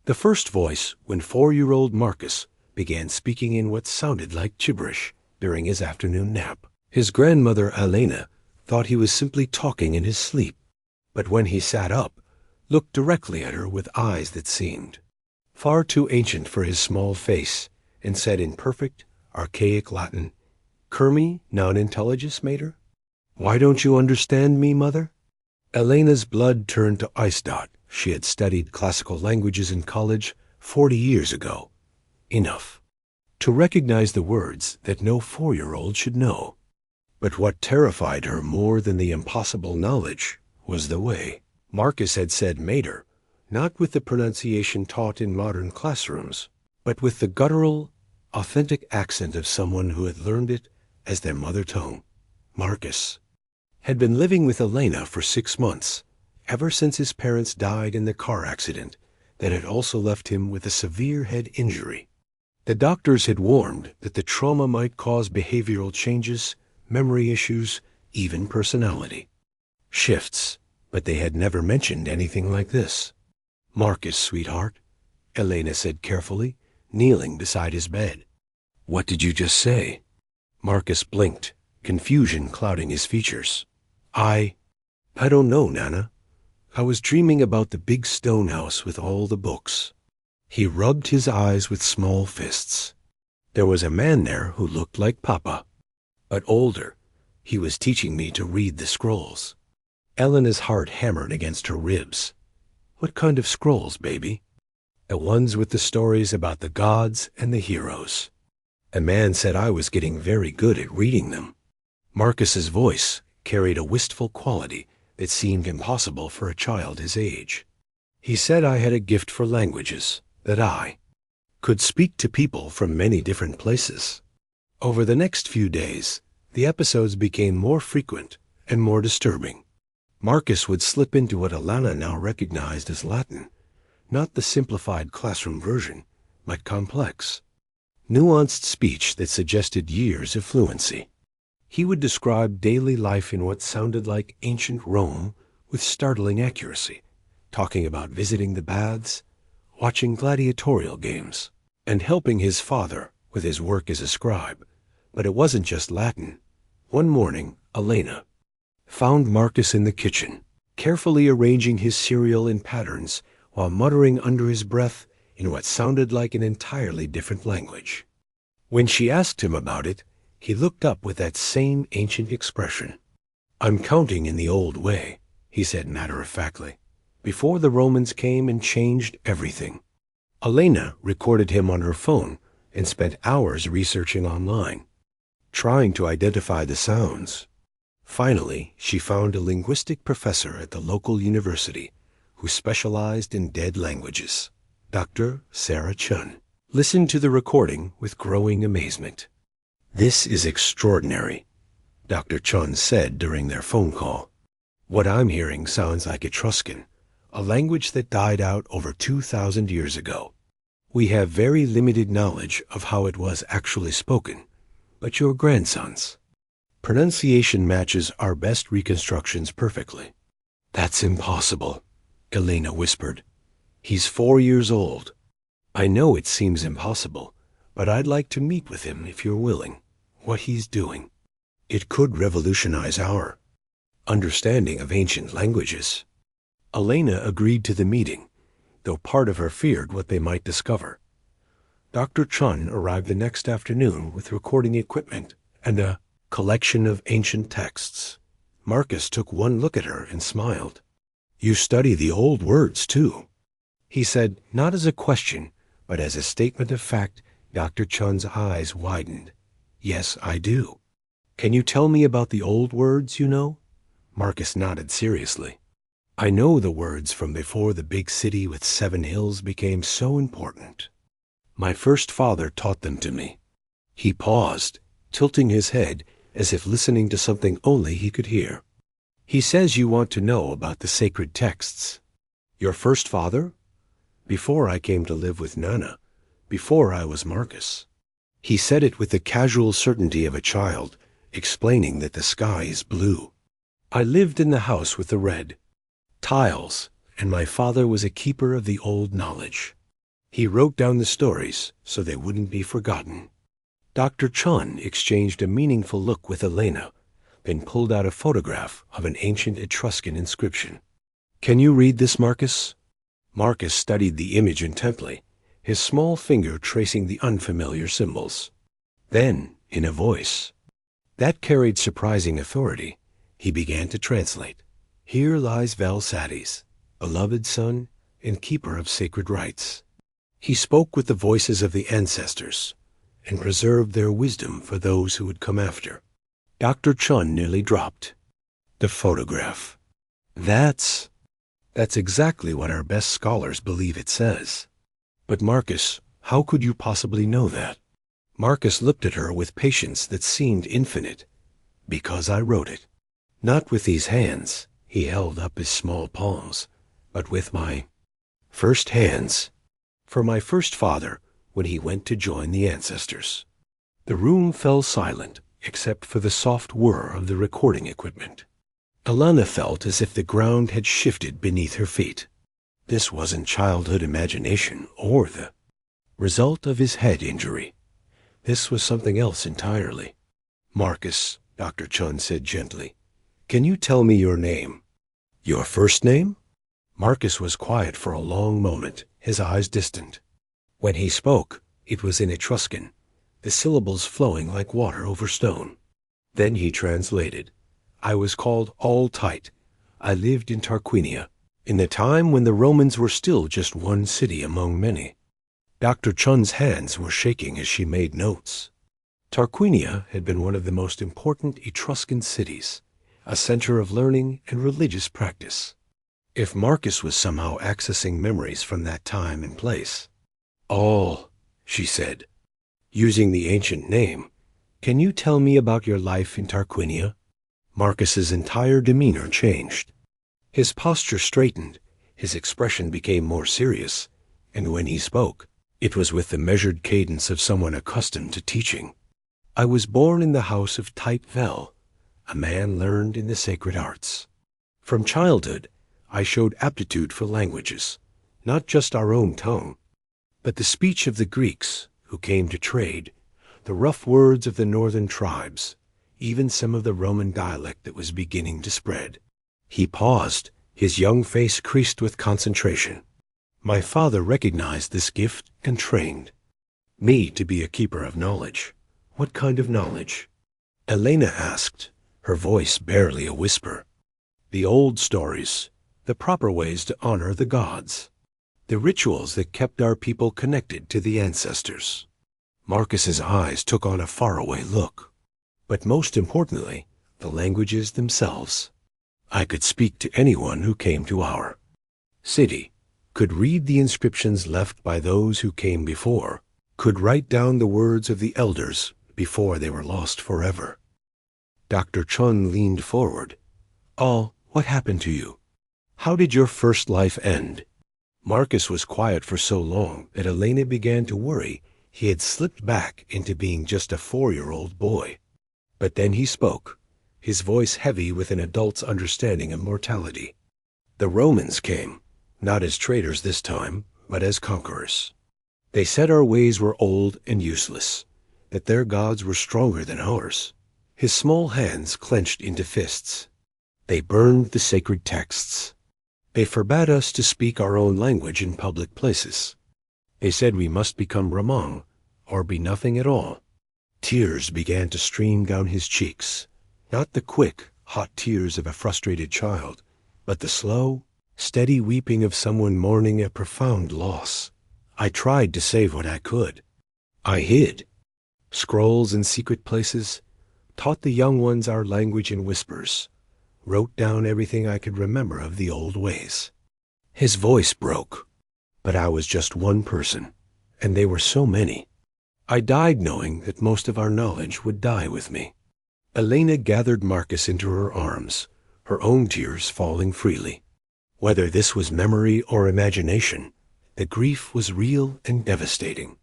The first voice, when 4-year-old Marcus began speaking in what sounded like gibberish during his afternoon nap. His grandmother, Elena, thought he was simply talking in his sleep, but when he sat up, looked directly at her with eyes that seemed far too ancient for his small face, and said in perfect, archaic Latin, "Curmi non intelligus, mater? Why don't you understand me, mother?" Elena's blood turned to ice dot. She had studied classical languages in college 40 years ago. Enough to recognize the words that no 4-year-old should know. But what terrified her more than the impossible knowledge was the way Marcus had said mater, not with the pronunciation taught in modern classrooms, but with the guttural, authentic accent of someone who had learned it as their mother tongue. Marcus had been living with Elena for 6 months, ever since his parents died in the car accident that had also left him with a severe head injury. The doctors had warned that the trauma might cause behavioral changes, memory issues, even personality shifts, but they had never mentioned anything like this. "Marcus, sweetheart," Elena said carefully, kneeling beside his bed. "What did you just say?" Marcus blinked, confusion clouding his features. I don't know, Nana. I was dreaming about the big stone house with all the books." He rubbed his eyes with small fists. "There was a man there who looked like Papa, but older. He was teaching me to read the scrolls." Elena's heart hammered against her ribs. "What kind of scrolls, baby?" "The ones with the stories about the gods and the heroes. A man said I was getting very good at reading them." Marcus's voice carried a wistful quality that seemed impossible for a child his age. "He said I had a gift for languages, that I could speak to people from many different places." Over the next few days, the episodes became more frequent and more disturbing. Marcus would slip into what Elena now recognized as Latin, not the simplified classroom version, but complex, nuanced speech that suggested years of fluency. He would describe daily life in what sounded like ancient Rome with startling accuracy, talking about visiting the baths, watching gladiatorial games, and helping his father with his work as a scribe. But it wasn't just Latin. One morning, Elena found Marcus in the kitchen, carefully arranging his cereal in patterns while muttering under his breath in what sounded like an entirely different language. When she asked him about it, he looked up with that same ancient expression. "I'm counting in the old way," he said matter-of-factly, "before the Romans came and changed everything." Elena recorded him on her phone and spent hours researching online, trying to identify the sounds. Finally, she found a linguistic professor at the local university who specialized in dead languages, Dr. Sarah Chun. Listened to the recording with growing amazement. "This is extraordinary," Dr. Chun said during their phone call. "What I'm hearing sounds like Etruscan, a language that died out over 2,000 years ago. We have very limited knowledge of how it was actually spoken, but your grandson's pronunciation matches our best reconstructions perfectly." "That's impossible," Elena whispered. "He's 4 years old." "I know it seems impossible, but I'd like to meet with him if you're willing. What he's doing, it could revolutionize our understanding of ancient languages." Elena agreed to the meeting, though part of her feared what they might discover. Dr. Chun arrived the next afternoon with recording equipment and a collection of ancient texts. Marcus took one look at her and smiled. "You study the old words, too," he said, not as a question, but as a statement of fact. Dr. Chun's eyes widened. "Yes, I do." "Can you tell me about the old words you know?" Marcus nodded seriously. "I know the words from before the big city with 7 hills became so important. My first father taught them to me." He paused, tilting his head as if listening to something only he could hear. "He says you want to know about the sacred texts." "Your first father?" "Before I came to live with Nana. Before I was Marcus." He said it with the casual certainty of a child, explaining that the sky is blue. "I lived in the house with the red tiles, and my father was a keeper of the old knowledge." He wrote down the stories so they wouldn't be forgotten. Dr. Chun exchanged a meaningful look with Elena, then pulled out a photograph of an ancient Etruscan inscription. "Can you read this, Marcus?" Marcus studied the image intently, his small finger tracing the unfamiliar symbols. Then, in a voice that carried surprising authority, he began to translate. "Here lies Valsates, beloved son and keeper of sacred rites." He spoke with the voices of the ancestors and preserved their wisdom for those who would come after. Dr. Chun nearly dropped. "The photograph. That's exactly what our best scholars believe it says." "But Marcus, how could you possibly know that?" Marcus looked at her with patience that seemed infinite. "Because I wrote it. Not with these hands," he held up his small palms, "but with my first hands. For my first father when he went to join the ancestors." The room fell silent, except for the soft whir of the recording equipment. Elena felt as if the ground had shifted beneath her feet. This wasn't childhood imagination or the result of his head injury. This was something else entirely. "Marcus," Dr. Chun said gently, "can you tell me your name?" "Your first name?" Marcus was quiet for a long moment, his eyes distant. When he spoke, it was in Etruscan, the syllables flowing like water over stone. Then he translated. "I was called All-Tight. I lived in Tarquinia, in the time when the Romans were still just one city among many." Dr. Chun's hands were shaking as she made notes. Tarquinia had been one of the most important Etruscan cities, a center of learning and religious practice. If Marcus was somehow accessing memories from that time and place. "All," she said, using the ancient name, "can you tell me about your life in Tarquinia?" Marcus's entire demeanor changed. His posture straightened, his expression became more serious, and when he spoke, it was with the measured cadence of someone accustomed to teaching. "I was born in the house of Tight Vel, a man learned in the sacred arts. From childhood, I showed aptitude for languages, not just our own tongue, but the speech of the Greeks who came to trade, the rough words of the northern tribes, even some of the Roman dialect that was beginning to spread." He paused, his young face creased with concentration. "My father recognized this gift and trained me to be a keeper of knowledge." "What kind of knowledge?" Elena asked, her voice barely a whisper. "The old stories, the proper ways to honor the gods, the rituals that kept our people connected to the ancestors." Marcus's eyes took on a faraway look. "But most importantly, the languages themselves. I could speak to anyone who came to our city, could read the inscriptions left by those who came before, could write down the words of the elders before they were lost forever." Dr. Chun leaned forward. "Oh, what happened to you? How did your first life end?" Marcus was quiet for so long that Elena began to worry he had slipped back into being just a 4-year-old boy. But then he spoke, his voice heavy with an adult's understanding of mortality. "The Romans came, not as traders this time, but as conquerors. They said our ways were old and useless, that their gods were stronger than ours." His small hands clenched into fists. "They burned the sacred texts. They forbade us to speak our own language in public places. They said we must become Ramang, or be nothing at all." Tears began to stream down his cheeks, not the quick, hot tears of a frustrated child, but the slow, steady weeping of someone mourning a profound loss. "I tried to save what I could. I hid scrolls in secret places, taught the young ones our language in whispers, wrote down everything I could remember of the old ways." His voice broke. "But I was just one person, and they were so many. I died knowing that most of our knowledge would die with me." Elena gathered Marcus into her arms, her own tears falling freely. Whether this was memory or imagination, the grief was real and devastating.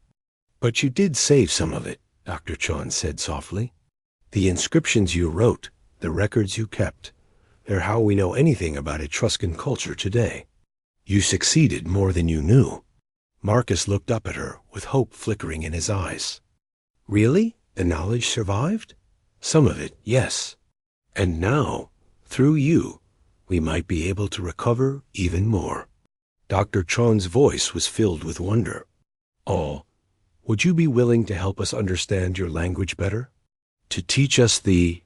"But you did save some of it," Dr. Chun said softly. "The inscriptions you wrote, the records you kept, they're how we know anything about Etruscan culture today. You succeeded more than you knew." Marcus looked up at her with hope flickering in his eyes. Really? The knowledge survived? Some of it, yes. And now, through you, we might be able to recover even more. Dr. Chun's voice was filled with wonder. Oh, would you be willing to help us understand your language better? To teach us the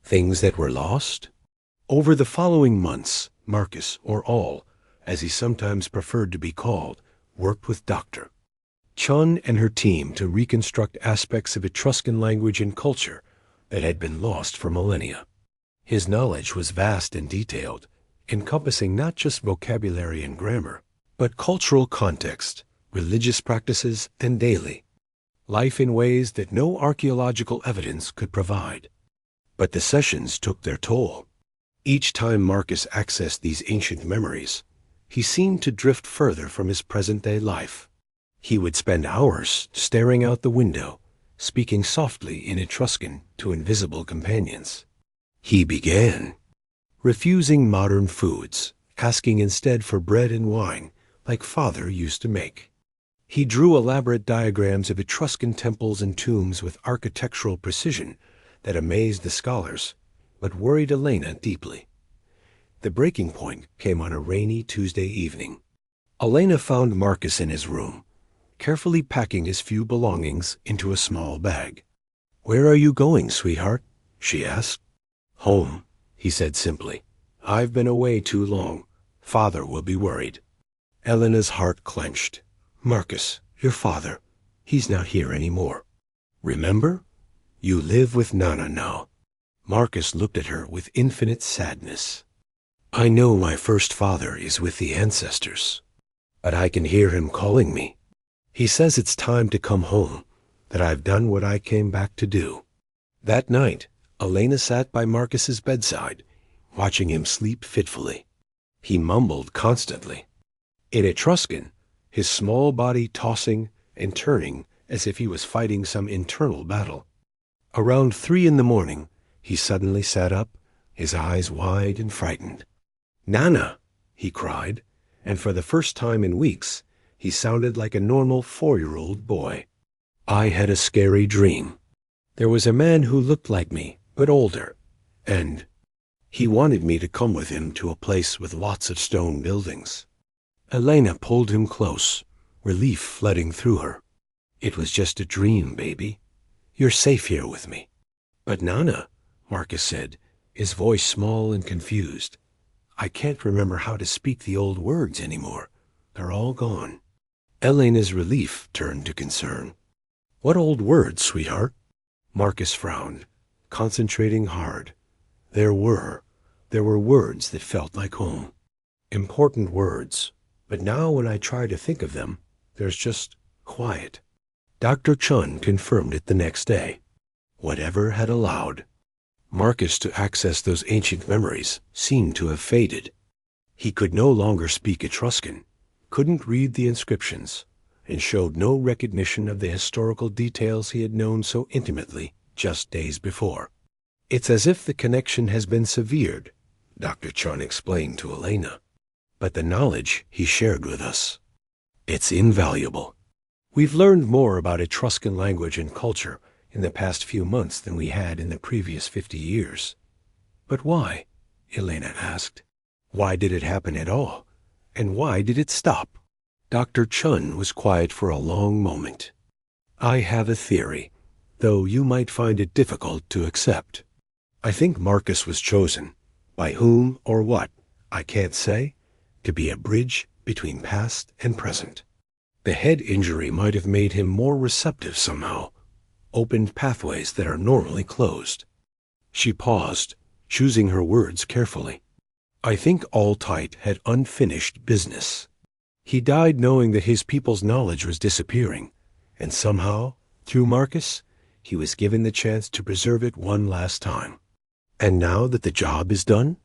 things that were lost? Over the following months, Marcus, or All, as he sometimes preferred to be called, worked with Dr. Chun and her team to reconstruct aspects of Etruscan language and culture that had been lost for millennia. His knowledge was vast and detailed, encompassing not just vocabulary and grammar, but cultural context, religious practices, and daily life in ways that no archaeological evidence could provide. But the sessions took their toll. Each time Marcus accessed these ancient memories, he seemed to drift further from his present-day life. He would spend hours staring out the window, speaking softly in Etruscan to invisible companions. He began refusing modern foods, asking instead for bread and wine, like Father used to make. He drew elaborate diagrams of Etruscan temples and tombs with architectural precision that amazed the scholars, but worried Elena deeply. The breaking point came on a rainy Tuesday evening. Elena found Marcus in his room, carefully packing his few belongings into a small bag. "Where are you going, sweetheart?" she asked. "Home," he said simply. "I've been away too long. Father will be worried." Elena's heart clenched. "Marcus, your father, he's not here anymore. Remember? You live with Nana now." Marcus looked at her with infinite sadness. "I know my first father is with the ancestors, but I can hear him calling me. He says it's time to come home, that I've done what I came back to do." That night, Elena sat by Marcus's bedside, watching him sleep fitfully. He mumbled constantly. In Etruscan, his small body tossing and turning as if he was fighting some internal battle. Around 3 a.m, he suddenly sat up, his eyes wide and frightened. "Nana!" he cried, and for the first time in weeks, he sounded like a normal 4-year-old boy. "I had a scary dream. There was a man who looked like me, but older, and he wanted me to come with him to a place with lots of stone buildings." Elena pulled him close, relief flooding through her. "It was just a dream, baby. You're safe here with me." "But Nana," Marcus said, his voice small and confused, "I can't remember how to speak the old words anymore. They're all gone." Elena's relief turned to concern. "What old words, sweetheart?" Marcus frowned, concentrating hard. There were words that felt like home. Important words. But now when I try to think of them, there's just quiet. Dr. Chun confirmed it the next day. Whatever had allowed Marcus to access those ancient memories seemed to have faded. He could no longer speak Etruscan, couldn't read the inscriptions, and showed no recognition of the historical details he had known so intimately just days before. "It's as if the connection has been severed," Dr. Chun explained to Elena. "But the knowledge he shared with us, it's invaluable. We've learned more about Etruscan language and culture in the past few months than we had in the previous 50 years. But why?" Elena asked. "Why did it happen at all? And why did it stop?" Dr. Chun was quiet for a long moment. "I have a theory, though you might find it difficult to accept. I think Marcus was chosen, by whom or what, I can't say, to be a bridge between past and present. The head injury might have made him more receptive somehow, opened pathways that are normally closed." She paused, choosing her words carefully. "I think All-Tight had unfinished business. He died knowing that his people's knowledge was disappearing, and somehow, through Marcus, he was given the chance to preserve it one last time. And now that the job is done,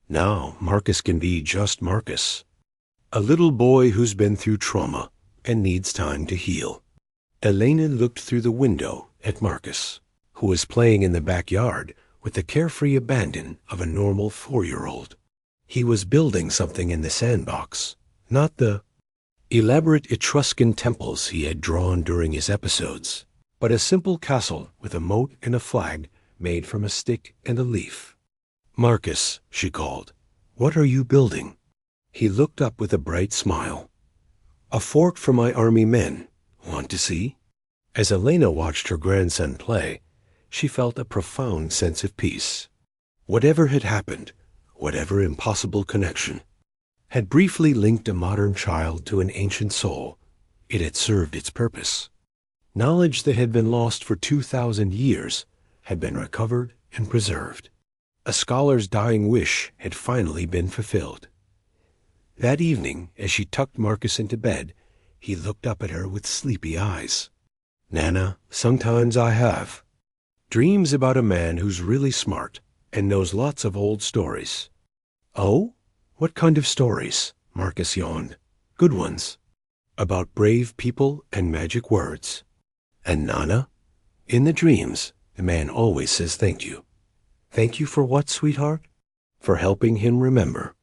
now Marcus can be just Marcus. A little boy who's been through trauma and needs time to heal." Elena looked through the window at Marcus, who was playing in the backyard with the carefree abandon of a normal 4-year-old. He was building something in the sandbox, not the elaborate Etruscan temples he had drawn during his episodes, but a simple castle with a moat and a flag made from a stick and a leaf. "Marcus," she called, "what are you building?" He looked up with a bright smile. "A fort for my army men. Want to see?" As Elena watched her grandson play, she felt a profound sense of peace. Whatever had happened, whatever impossible connection, had briefly linked a modern child to an ancient soul, it had served its purpose. Knowledge that had been lost for 2,000 years had been recovered and preserved. A scholar's dying wish had finally been fulfilled. That evening, as she tucked Marcus into bed, he looked up at her with sleepy eyes. "Nana, sometimes I have dreams about a man who's really smart and knows lots of old stories." "Oh? What kind of stories?" Marcus yawned. "Good ones. About brave people and magic words." "And Nana?" "In the dreams, the man always says thank you." "Thank you for what, sweetheart?" "For helping him remember.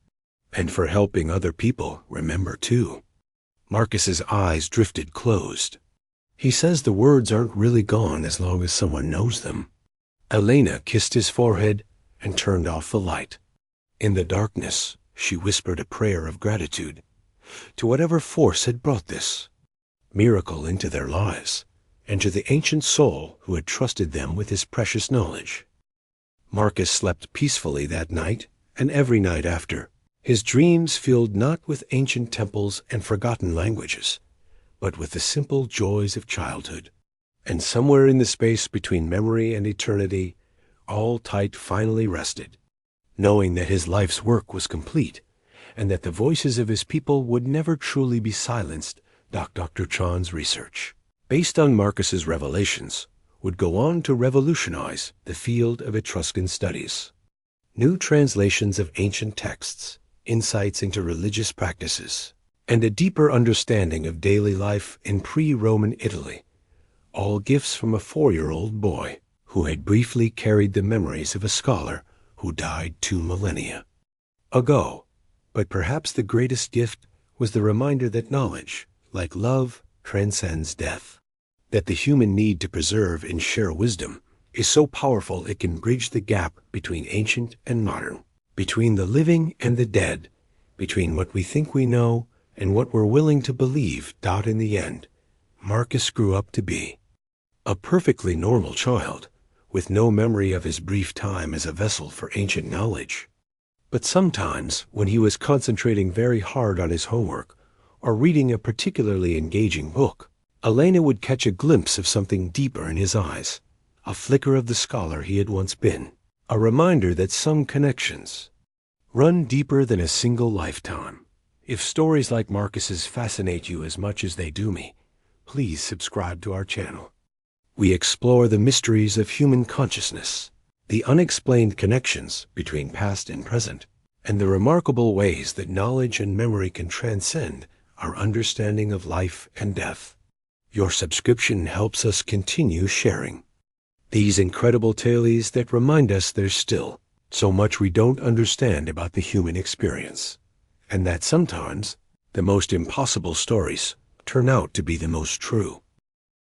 And for helping other people remember, too." Marcus's eyes drifted closed. "He says the words aren't really gone as long as someone knows them." Elena kissed his forehead and turned off the light. In the darkness, she whispered a prayer of gratitude to whatever force had brought this miracle into their lives, and to the ancient soul who had trusted them with his precious knowledge. Marcus slept peacefully that night and every night after, his dreams filled not with ancient temples and forgotten languages, but with the simple joys of childhood. And somewhere in the space between memory and eternity, all tight finally rested, knowing that his life's work was complete, and that the voices of his people would never truly be silenced. Dr. Chan's research, based on Marcus's revelations, would go on to revolutionize the field of Etruscan studies. New translations of ancient texts, insights into religious practices, and a deeper understanding of daily life in pre-Roman Italy, all gifts from a 4-year-old boy who had briefly carried the memories of a scholar who died 2 millennia ago. But perhaps the greatest gift was the reminder that knowledge, like love, transcends death, that the human need to preserve and share wisdom is so powerful it can bridge the gap between ancient and modern, between the living and the dead, between what we think we know and what we're willing to believe. In the end, Marcus grew up to be a perfectly normal child, with no memory of his brief time as a vessel for ancient knowledge. But sometimes, when he was concentrating very hard on his homework, or reading a particularly engaging book, Elena would catch a glimpse of something deeper in his eyes, a flicker of the scholar he had once been, a reminder that some connections run deeper than a single lifetime. If stories like Marcus's fascinate you as much as they do me, please subscribe to our channel. We explore the mysteries of human consciousness, the unexplained connections between past and present, and the remarkable ways that knowledge and memory can transcend our understanding of life and death. Your subscription helps us continue sharing these incredible tales that remind us there's still so much we don't understand about the human experience, and that sometimes the most impossible stories turn out to be the most true.